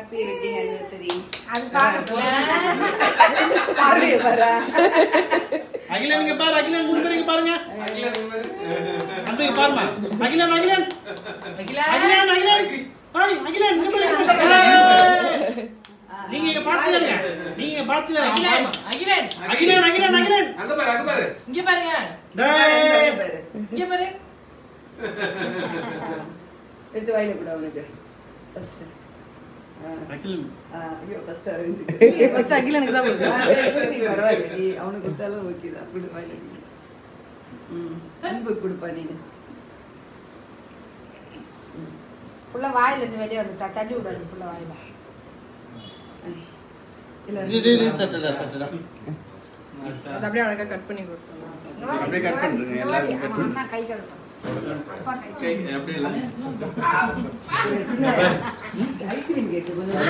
Happy wedding anniversary. அது பாக்க பாரு பாரு. அகிலன் இங்க பாரு, அகிலன் மூணு பேர் இங்க பாருங்க. அகிலன் அங்க பாருமா. அகிலன் அகிலன் அகிலன் அகிலன் ஹாய் அகிலன் இங்க பாருங்க. நீங்க இங்க பாத்துங்க. நீங்க பாத்துங்க. அகிலன் அகிலன் அகிலன் அகிலன் அங்க பாரு இங்க பாருங்க. டேய் இங்க பாரு. எடுத்து வாயில கூட அவனுக்கு ஃபர்ஸ்ட். அகிலன் ஐயோ ஃபர்ஸ்ட் அரவிந்த். ஃபர்ஸ்ட் அகிலனுக்கு தான் கொடுத்தா. சரி பரவாயில்லை. நீ அவனுக்கு கொடுத்தாலும் ஓகே தான். குடு வாயில. அன்பு கொடுப்பா நீ. புள்ள வாயில இருந்து வெளிய வந்து தள்ளி விடாது புள்ள வாயில. இது சட்டடா சட்டடா. அது அப்படியே அழகா கட் பண்ணி கொடுத்தோம். அப்படியே கட் பண்றீங்க எல்லாரும் கட் பண்ணி. அம்மா கை கழுவு. அப்பா கை அப்படியே இல்ல. ஐஸ்கிரீம் கேக்கு கொஞ்சம்